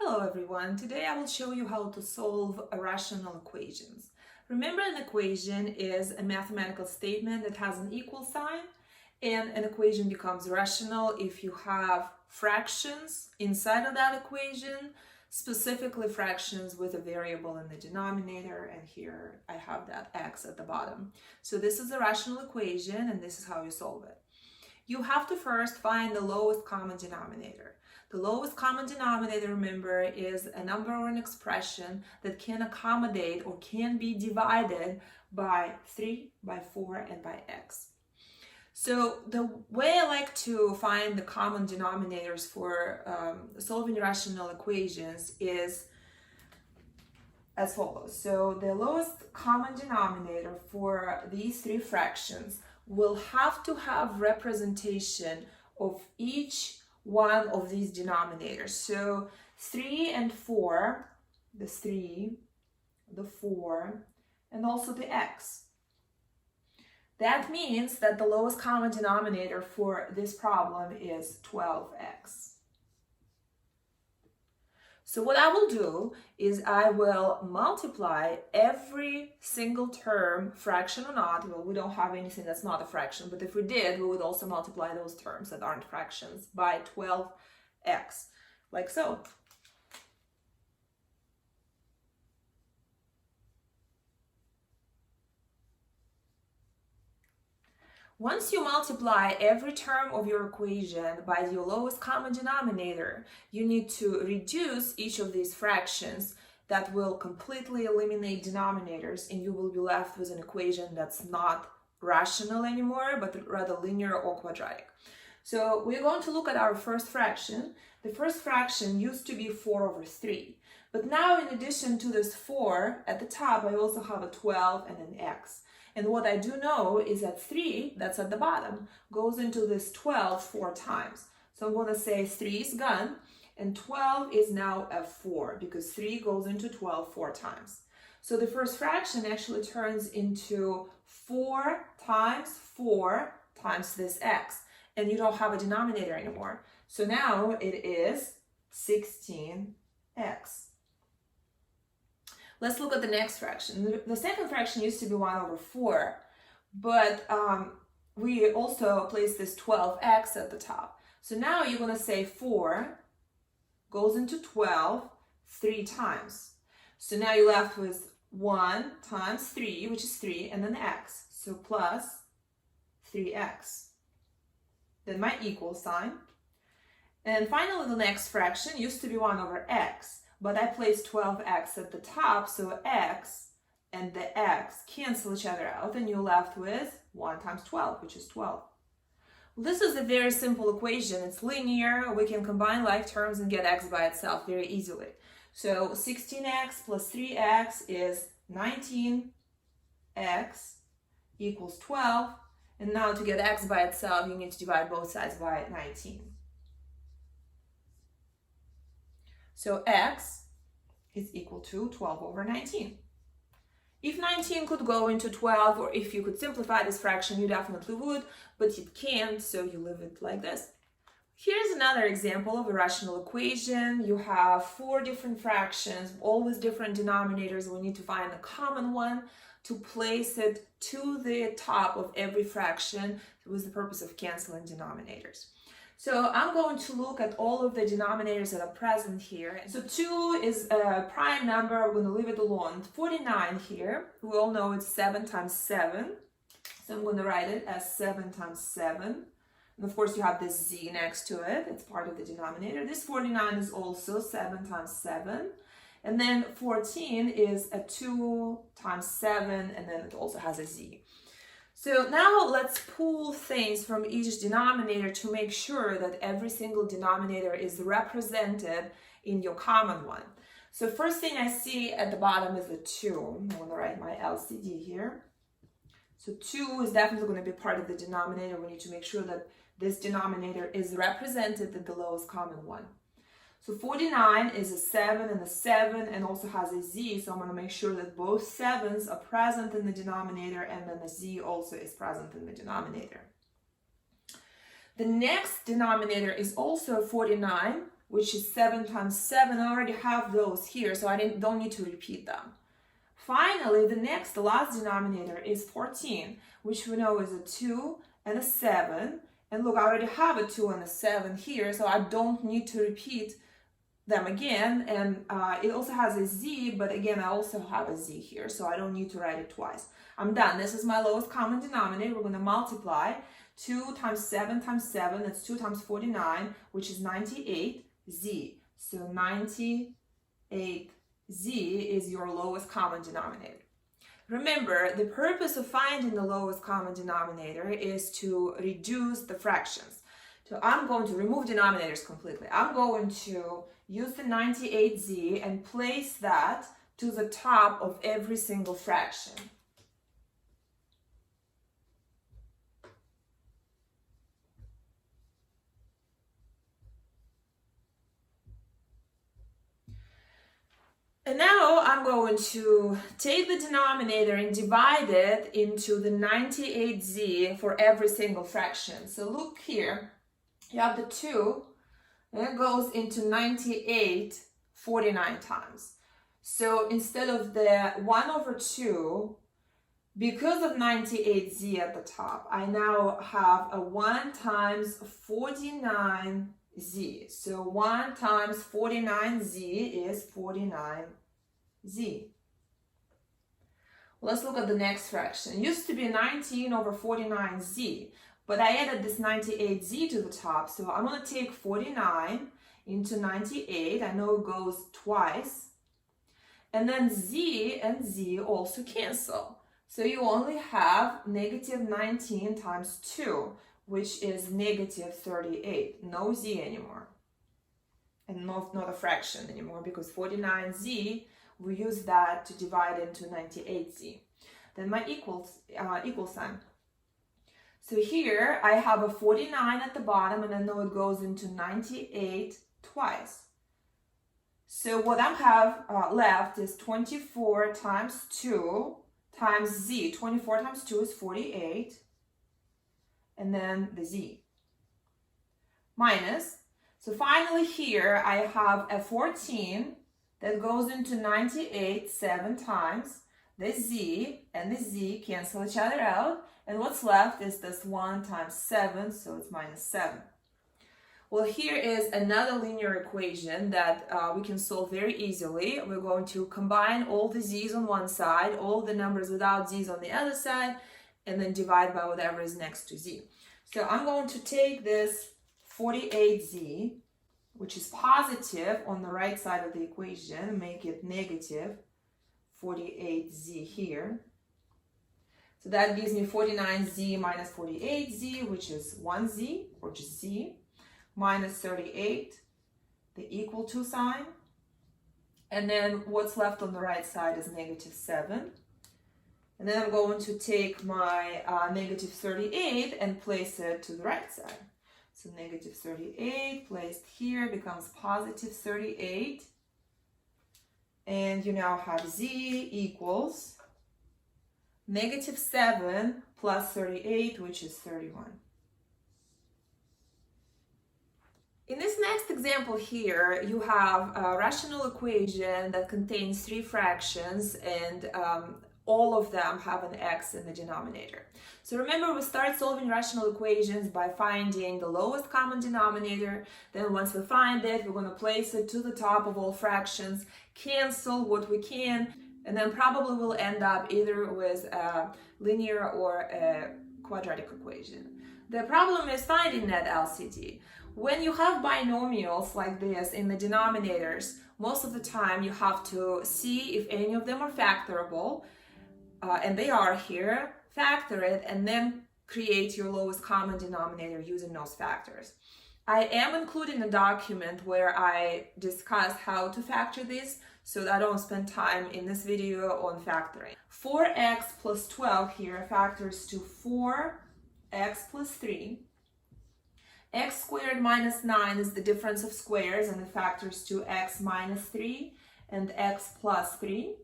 Hello everyone, today I will show you how to solve rational equations. Remember, an equation is a mathematical statement that has an equal sign, and an equation becomes rational if you have fractions inside of that equation, specifically fractions with a variable in the denominator, and here I have that x at the bottom. So this is a rational equation and this is how you solve it. You have to first find the lowest common denominator. The lowest common denominator, remember, is a number or an expression that can accommodate or can be divided by 3, by 4, and by x. So the way I like to find the common denominators for solving rational equations is as follows. So the lowest common denominator for these three fractions will have to have representation of each one of these denominators. So 3 and 4, the 3, the 4, and also the x. That means that the lowest common denominator for this problem is 12x. So what I will do is I will multiply every single term, fraction or not. Well, we don't have anything that's not a fraction, but if we did, we would also multiply those terms that aren't fractions by 12x, like so. Once you multiply every term of your equation by your lowest common denominator, you need to reduce each of these fractions. That will completely eliminate denominators, and you will be left with an equation that's not rational anymore, but rather linear or quadratic. So we're going to look at our first fraction. The first fraction used to be 4 over 3. But now, in addition to this 4 at the top, I also have a 12 and an x. And what I do know is that 3, that's at the bottom, goes into this 12 4 times. So I'm going to say 3 is gone, and 12 is now a 4, because 3 goes into 12 4 times. So the first fraction actually turns into 4 times 4 times this x, and you don't have a denominator anymore. So now it is 16x. Let's look at the next fraction. The second fraction used to be 1 over 4, but we also placed this 12x at the top. So now you're going to say 4 goes into 12 3 times. So now you're left with 1 times 3, which is 3, and then x. So plus 3x. Then my equal sign. And finally, the next fraction used to be 1 over x. But I placed 12x at the top, so x and the x cancel each other out, and you're left with 1 times 12, which is 12. Well, this is a very simple equation. It's linear. We can combine like terms and get x by itself very easily. So 16x plus 3x is 19x equals 12. And now to get x by itself, you need to divide both sides by 19. So x is equal to 12 over 19. If 19 could go into 12, or if you could simplify this fraction, you definitely would, but you can't, so you leave it like this. Here's another example of a rational equation. You have 4 different fractions, all with different denominators. We need to find a common one to place it to the top of every fraction with the purpose of canceling denominators. So I'm going to look at all of the denominators that are present here. So 2 is a prime number. We're going to leave it alone. 49 here. We all know it's 7 times 7. So I'm going to write it as 7 times 7. And of course you have this z next to it. It's part of the denominator. This 49 is also 7 times 7. And then 14 is a 2 times 7, and then it also has a z. So now let's pull things from each denominator to make sure that every single denominator is represented in your common one. So first thing I see at the bottom is a 2. I'm going to write my LCD here. So 2 is definitely going to be part of the denominator. We need to make sure that this denominator is represented in the lowest common one. So 49 is a 7 and a 7, and also has a z, so I'm going to make sure that both 7s are present in the denominator, and then the z also is present in the denominator. The next denominator is also 49, which is 7 times 7. I already have those here, so I don't need to repeat them. Finally, the last denominator is 14, which we know is a 2 and a 7. And look, I already have a 2 and a 7 here, so I don't need to repeat them again. And it also has a z, but again, I also have a z here, so I don't need to write it twice. I'm done. This is my lowest common denominator. We're going to multiply 2 times 7 times 7. That's 2 times 49, which is 98z. So 98z is your lowest common denominator. Remember, the purpose of finding the lowest common denominator is to reduce the fractions. So I'm going to remove denominators completely. I'm going to use the 98z and place that to the top of every single fraction. And now I'm going to take the denominator and divide it into the 98z for every single fraction. So look here, you have the 2, and it goes into 98 49 times. So instead of the 1 over 2, because of 98z at the top, I now have a 1 times 49z. So 1 times 49z is 49z. Let's look at the next fraction. It used to be 19 over 49z, but I added this 98z to the top, so I'm going to take 49 into 98. I know it goes twice. And then z and z also cancel. So you only have negative 19 times 2, which is negative 38. No z anymore. And not a fraction anymore, because 49z, we use that to divide into 98z. Then my equal sign. So here I have a 49 at the bottom, and I know it goes into 98 twice. So what I have left is 24 times 2 times z. 24 times 2 is 48. And then the z. Minus. So finally here I have a 14 that goes into 98 7 times. The z and the z cancel each other out. And what's left is this 1 times 7, so it's minus 7. Well, here is another linear equation that we can solve very easily. We're going to combine all the z's on one side, all the numbers without z's on the other side, and then divide by whatever is next to z. So I'm going to take this 48z, which is positive on the right side of the equation, make it negative 48z here. So that gives me 49z minus 48z, which is 1z, or just z, minus 38, the equal to sign. And then what's left on the right side is negative 7. And then I'm going to take my negative 38 and place it to the right side. So negative 38 placed here becomes positive 38. And you now have z equals negative 7 plus 38, which is 31. In this next example here, you have a rational equation that contains 3 fractions, and all of them have an x in the denominator. So remember, we start solving rational equations by finding the lowest common denominator. Then once we find it, we're going to place it to the top of all fractions, cancel what we can, and then probably we'll end up either with a linear or a quadratic equation. The problem is finding that LCD. When you have binomials like this in the denominators, most of the time you have to see if any of them are factorable, and they are here, factor it, and then create your lowest common denominator using those factors. I am including a document where I discuss how to factor this, so that I don't spend time in this video on factoring. 4x plus 12 here factors to 4x plus 3. X squared minus 9 is the difference of squares, and it factors to x minus 3 and x plus 3.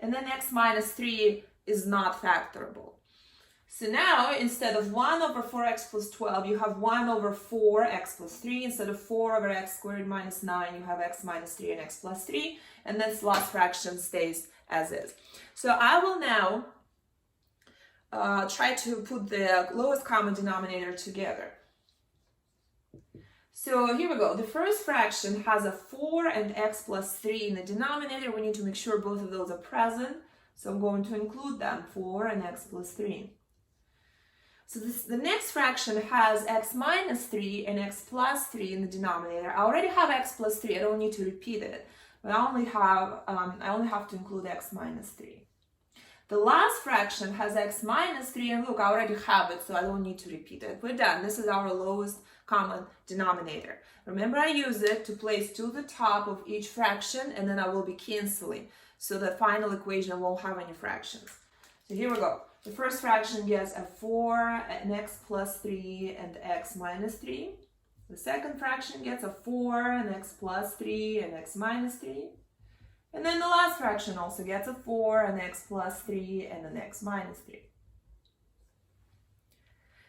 And then x minus 3 is not factorable. So now, instead of 1 over 4x plus 12, you have 1 over 4x plus 3. Instead of 4 over x squared minus 9, you have x minus 3 and x plus 3. And this last fraction stays as is. So I will now try to put the lowest common denominator together. So here we go. The first fraction has a 4 and x plus 3 in the denominator. We need to make sure both of those are present. So I'm going to include them, 4 and x plus 3. So the next fraction has x minus 3 and x plus 3 in the denominator. I already have x plus 3. I don't need to repeat it. But I only have to include x minus 3. The last fraction has x minus 3, and look, I already have it, so I don't need to repeat it. We're done. This is our lowest common denominator. Remember, I use it to place to the top of each fraction, and then I will be canceling, so the final equation won't have any fractions. So here we go. The first fraction gets a 4 and x plus 3 and x minus 3. The second fraction gets a 4 and x plus 3 and x minus 3. And then the last fraction also gets a 4 and x plus 3 and an x minus 3.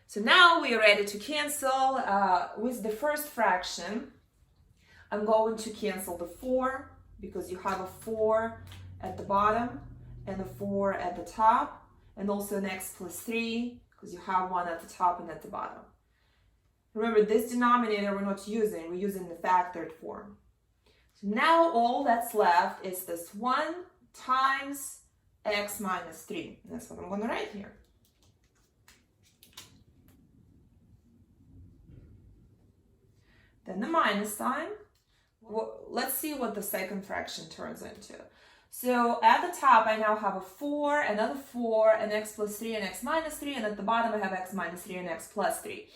So now we are ready to cancel. With the first fraction, I'm going to cancel the 4 because you have a 4 at the bottom and a 4 at the top, and also an x plus 3 because you have one at the top and at the bottom. Remember, this denominator we're not using, we're using the factored form. So now all that's left is this 1 times x minus 3. And that's what I'm going to write here. Then the minus sign. Well, let's see what the second fraction turns into. So at the top, I now have a 4, another 4, and x plus 3 and x minus 3. And at the bottom, I have x minus 3 and x plus 3.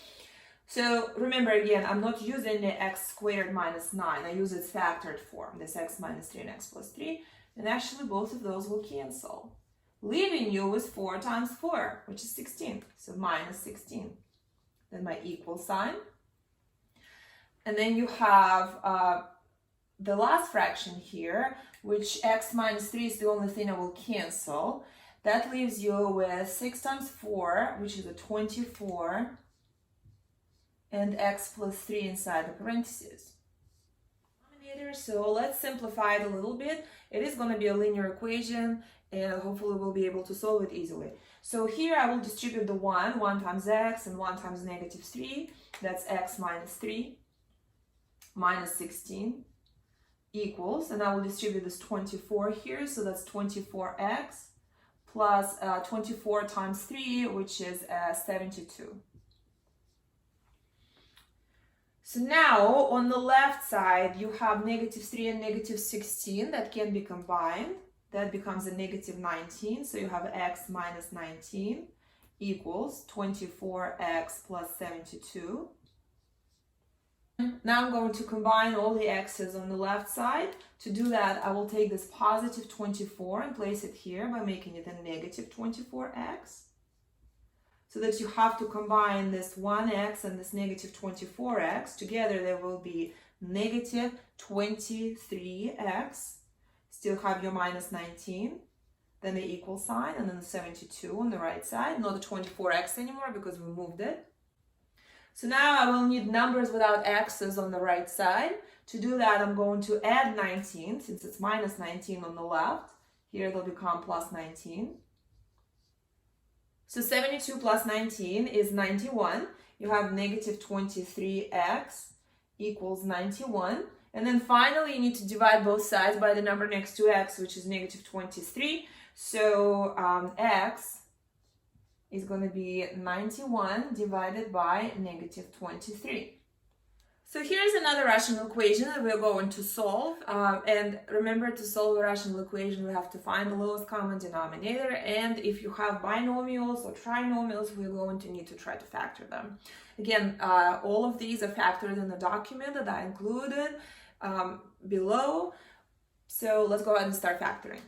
So remember again, I'm not using the x squared minus 9. I use its factored form, this x minus 3 and x plus 3. And actually both of those will cancel, leaving you with 4 times 4, which is 16. So minus 16. Then my equal sign. And then you have the last fraction here, which x minus 3 is the only thing I will cancel. That leaves you with 6 times 4, which is a 24. And x plus 3 inside the parentheses. So let's simplify it a little bit. It is going to be a linear equation, and hopefully we'll be able to solve it easily. So here I will distribute the 1 times x and 1 times negative 3. That's x minus 3 minus 16 equals, and I will distribute this 24 here, so that's 24x plus 24 times 3, which is 72. So now, on the left side, you have negative 3 and negative 16 that can be combined. That becomes a negative 19. So you have x minus 19 equals 24x plus 72. Now I'm going to combine all the x's on the left side. To do that, I will take this positive 24 and place it here by making it a negative 24x. So that you have to combine this 1x and this negative 24x. Together there will be negative 23x. Still have your minus 19. Then the equal sign and then the 72 on the right side. Not the 24x anymore because we moved it. So now I will need numbers without x's on the right side. To do that, I'm going to add 19 since it's minus 19 on the left. Here it'll become plus 19. So 72 plus 19 is 91. You have negative 23x equals 91. And then finally, you need to divide both sides by the number next to x, which is negative 23. So x is going to be 91 divided by negative 23. So here's another rational equation that we're going to solve. And remember, to solve a rational equation, we have to find the lowest common denominator. And if you have binomials or trinomials, we're going to need to try to factor them. Again, all of these are factored in the document that I included below. So let's go ahead and start factoring.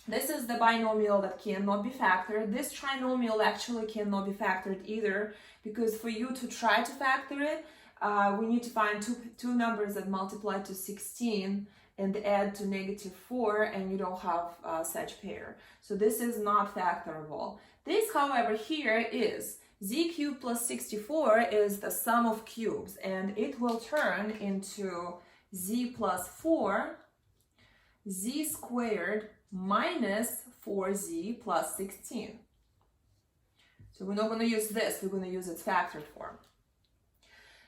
This is the binomial that cannot be factored. This trinomial actually cannot be factored either, because for you to try to factor it, we need to find two numbers that multiply to 16 and add to -4, and you don't have such pair. So this is not factorable. This, however, here is z cubed plus 64 is the sum of cubes, and it will turn into z plus 4, z squared minus 4z plus 16. So we're not going to use this, we're going to use its factored form.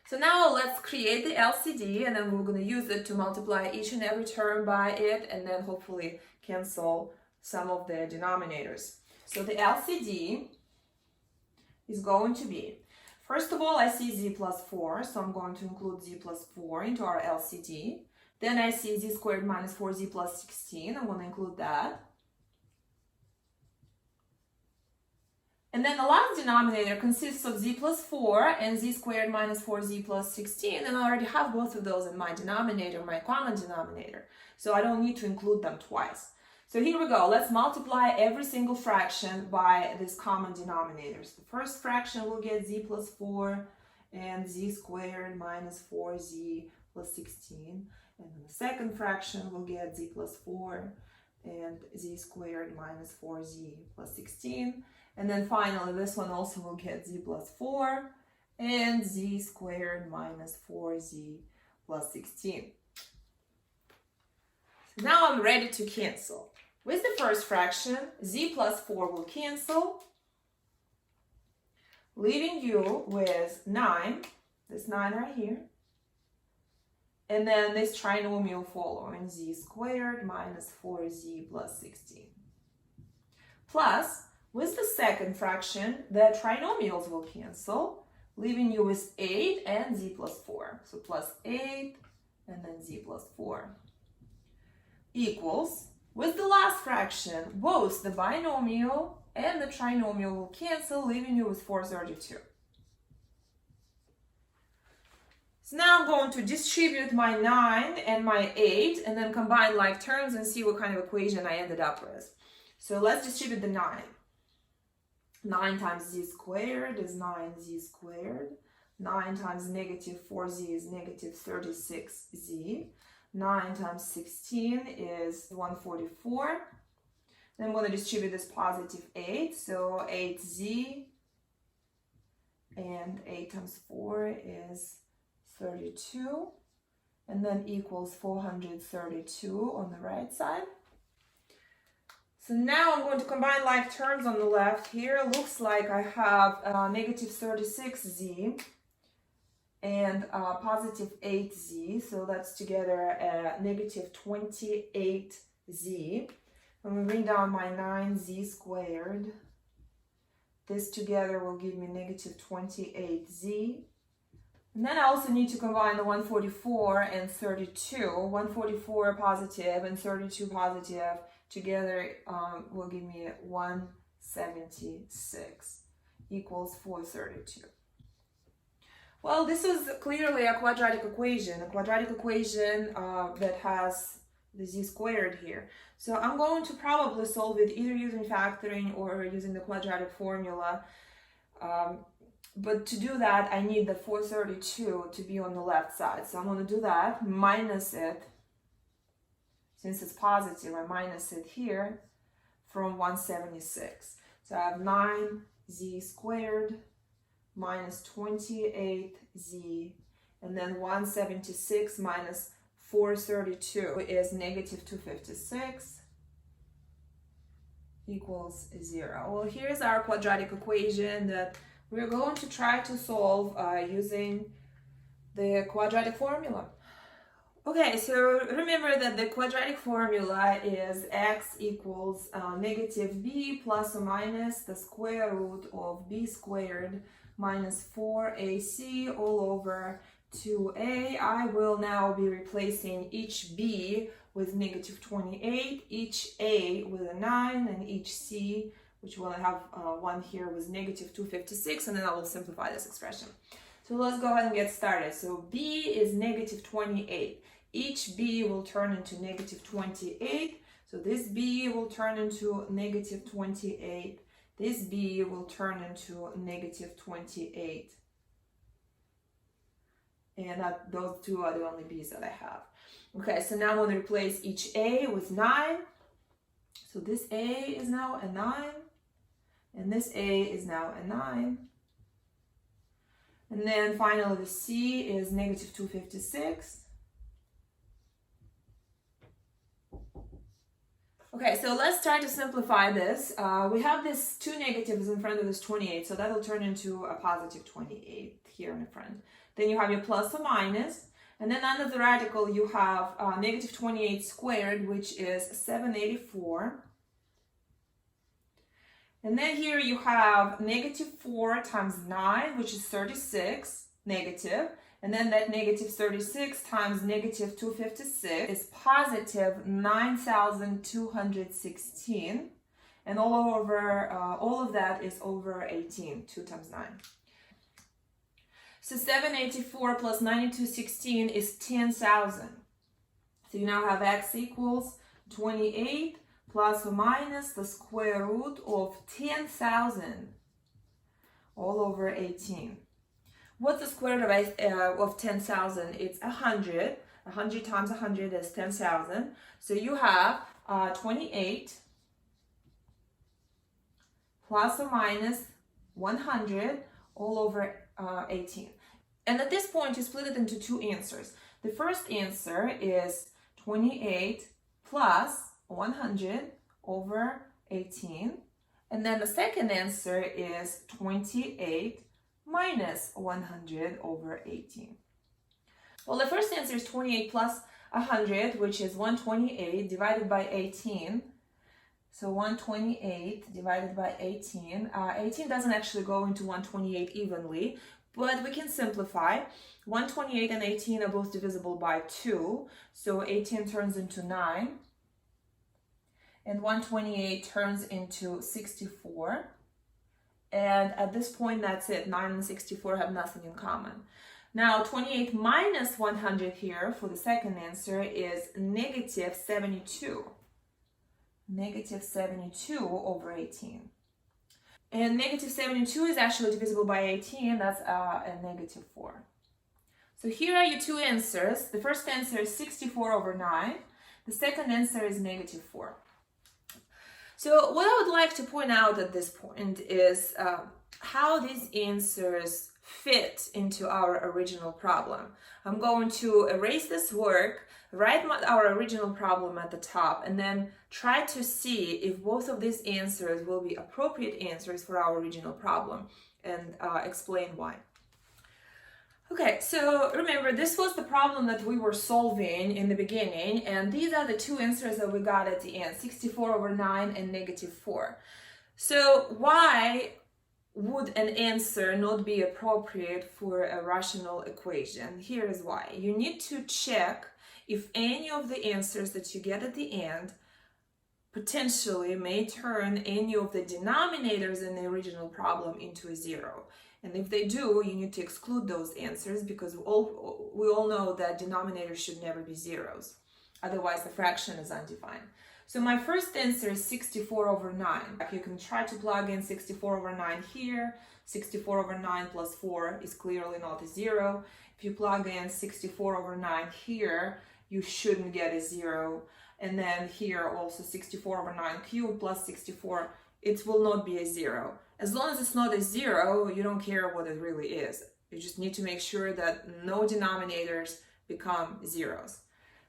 So now let's create the LCD, and then we're going to use it to multiply each and every term by it, and then hopefully cancel some of the denominators. So the LCD is going to be, first of all, I see z plus 4, so I'm going to include z plus 4 into our LCD. Then I see z squared minus 4z plus 16, I'm going to include that. And then the last denominator consists of z plus 4 and z squared minus 4z plus 16, and I already have both of those in my denominator, my common denominator, so I don't need to include them twice. So here we go, let's multiply every single fraction by this common denominators. The first fraction will get z plus 4 and z squared minus 4z plus 16, and then the second fraction will get z plus 4 and z squared minus 4z plus 16. And then finally, this one also will get z plus 4 and z squared minus 4z plus 16. So now I'm ready to cancel. With the first fraction, z plus 4 will cancel, leaving you with 9, this 9 right here, and then this trinomial following, z squared minus 4z plus 16. Plus, with the second fraction, the trinomials will cancel, leaving you with 8 and z plus 4. So plus 8 and then z plus 4 equals, with the last fraction, both the binomial and the trinomial will cancel, leaving you with 432. So now I'm going to distribute my 9 and my 8 and then combine like terms and see what kind of equation I ended up with. So let's distribute the 9. 9 times z squared is 9z squared. 9 times negative 4z is negative 36z. 9 times 16 is 144. Then I'm going to distribute this positive 8. So 8z and 8 times 4 is 32. And then equals 432 on the right side. So now I'm going to combine like terms on the left here. Looks like I have negative 36z and positive 8z. So that's together negative 28z. When we bring down my 9z squared, this together will give me negative 28z. And then I also need to combine the 144 and 32. 144 positive and 32 positive together will give me 176 equals 432. Well, this is clearly a quadratic equation that has the z squared here. So I'm going to probably solve it either using factoring or using the quadratic formula. But to do that, I need the 432 to be on the left side. So I'm going to do that, minus it. Since it's positive, I minus it here from 176. So I have 9z squared minus 28z, and then 176 minus 432 is negative 256 equals 0. Well, here's our quadratic equation that we're going to try to solve using the quadratic formula. Okay, so remember that the quadratic formula is x equals negative b plus or minus the square root of b squared minus 4ac all over 2a. I will now be replacing each b with negative 28, each a with a 9, and each c, which will have one here, with negative 256, and then I will simplify this expression. So let's go ahead and get started. So b is negative 28. Each b will turn into negative 28. So this b will turn into negative 28. This b will turn into negative 28. and those two are the only b's that I have. Okay, so now I'm going to replace each a with 9. So this a is now a 9, and this a is now a 9. And then finally the c is negative 256. Okay, so let's try to simplify this. We have this 2 negatives in front of this 28, so that'll turn into a positive 28 here in the front. Then you have your plus or minus, and then under the radical you have negative 28 squared, which is 784. And then here you have negative 4 times 9, which is 36, negative. And then that negative 36 times negative 256 is positive 9,216. And all of that is over 18, 2 times 9. So 784 plus 9216 is 10,000. So you now have x equals 28 plus or minus the square root of 10,000 all over 18. What's the square root of 10,000? It's 100. 100 times 100 is 10,000. So you have 28 plus or minus 100 all over 18. And at this point, you split it into 2 answers. The first answer is 28 plus 100 over 18. And then the second answer is 28 minus 100 over 18. Well, the first answer is 28 plus 100, which is 128 divided by 18. So 128 divided by 18. 18 doesn't actually go into 128 evenly, but we can simplify. 128 and 18 are both divisible by 2, so 18 turns into 9. And 128 turns into 64. And at this point, that's it. 9 and 64 have nothing in common. Now, 28 minus 100 here for the second answer is negative 72. Negative 72 over 18. And negative 72 is actually divisible by 18. That's a negative 4. So here are your 2 answers. The first answer is 64 over 9. The second answer is negative 4. So what I would like to point out at this point is how these answers fit into our original problem. I'm going to erase this work, write our original problem at the top, and then try to see if both of these answers will be appropriate answers for our original problem, and explain why. Okay, so remember, this was the problem that we were solving in the beginning, and these are the 2 answers that we got at the end, 64 over 9 and negative 4. So why would an answer not be appropriate for a rational equation? Here is why. You need to check if any of the answers that you get at the end potentially may turn any of the denominators in the original problem into a 0. And if they do, you need to exclude those answers, because we all know that denominators should never be zeros. Otherwise, the fraction is undefined. So my first answer is 64 over 9. You can try to plug in 64 over 9 here. 64 over 9 plus 4 is clearly not a 0. If you plug in 64 over 9 here, you shouldn't get a 0. And then here also 64 over 9 cubed plus 64, it will not be a 0. As long as it's not a 0, you don't care what it really is. You just need to make sure that no denominators become zeros.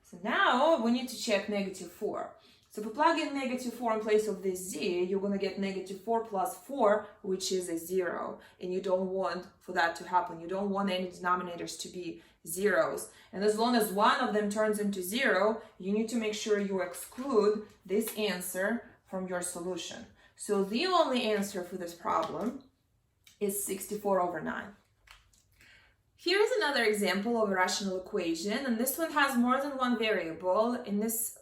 So now we need to check negative 4. So if we plug in negative 4 in place of this z, you're going to get negative 4 plus 4, which is a 0. And you don't want for that to happen. You don't want any denominators to be zeros. And as long as one of them turns into 0, you need to make sure you exclude this answer from your solution. So the only answer for this problem is 64 over 9. Here's another example of a rational equation, and this one has more than one variable. In this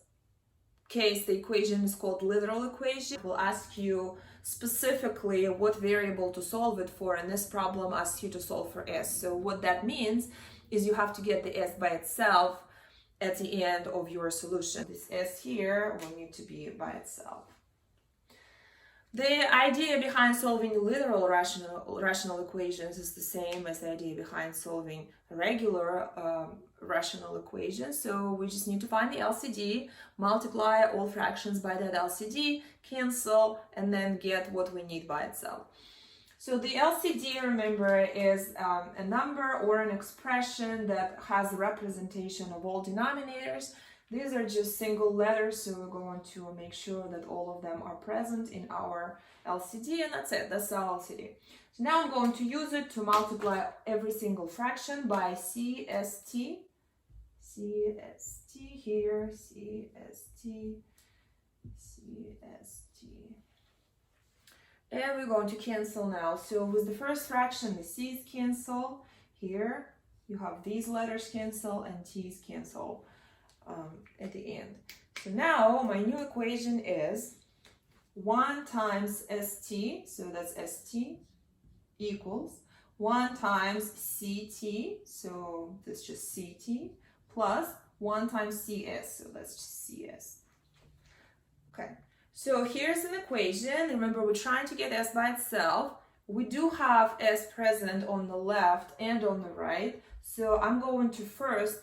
case, the equation is called literal equation. We'll ask you specifically what variable to solve it for, and this problem asks you to solve for s. So what that means is you have to get the s by itself at the end of your solution. This s here will need to be by itself. The idea behind solving literal rational equations is the same as the idea behind solving regular rational equations. So we just need to find the LCD, multiply all fractions by that LCD, cancel, and then get what we need by itself. So the LCD, remember, is a number or an expression that has a representation of all denominators. These are just single letters, so we're going to make sure that all of them are present in our LCD, and that's it. That's our LCD. So now I'm going to use it to multiply every single fraction by CST. CST here, CST, CST. And we're going to cancel now. So with the first fraction, the C's cancel. Here, you have these letters cancel and T's cancel. At the end. So now my new equation is 1 times ST, so that's ST, equals 1 times CT, so that's just CT, plus 1 times CS, so that's just CS. Okay, so here's an equation. Remember, we're trying to get S by itself. We do have S present on the left and on the right, so I'm going to first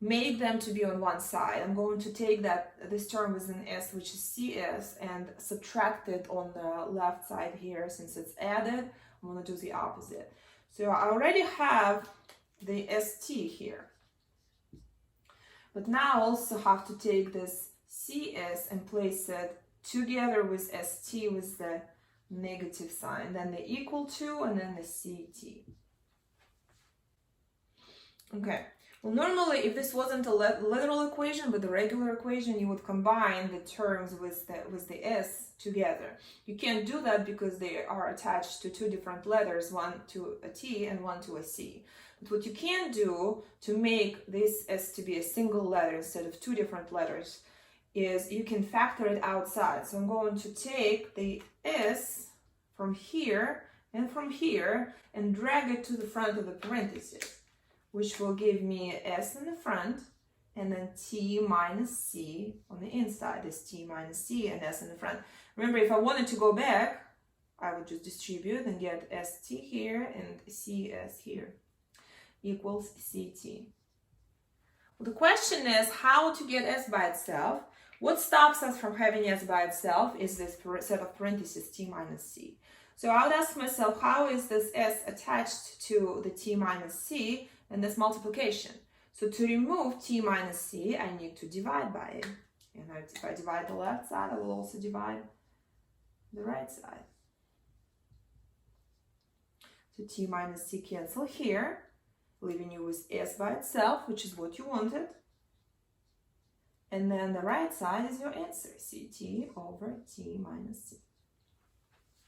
make them to be on one side. I'm going to take this term with an S, which is CS, and subtract it on the left side here. Since it's added, I'm going to do the opposite. So I already have the ST here. But now I also have to take this CS and place it together with ST with the negative sign, then the equal to, and then the CT. Okay. Well, normally, if this wasn't a literal equation, but the regular equation, you would combine the terms with the S together. You can't do that because they are attached to two different letters, one to a T and one to a C. But what you can do to make this S to be a single letter instead of two different letters is you can factor it outside. So I'm going to take the S from here and from here and drag it to the front of the parentheses, which will give me S in the front, and then T minus C on the inside. This T minus C and S in the front. Remember, if I wanted to go back, I would just distribute and get ST here and CS here equals CT. Well, the question is how to get S by itself. What stops us from having S by itself is this set of parentheses T minus C. So I would ask myself, how is this S attached to the T minus C and this multiplication? So to remove T minus C, I need to divide by it. And if I divide the left side, I will also divide the right side. So T minus C cancel here, leaving you with S by itself, which is what you wanted. And then the right side is your answer, CT over T minus C.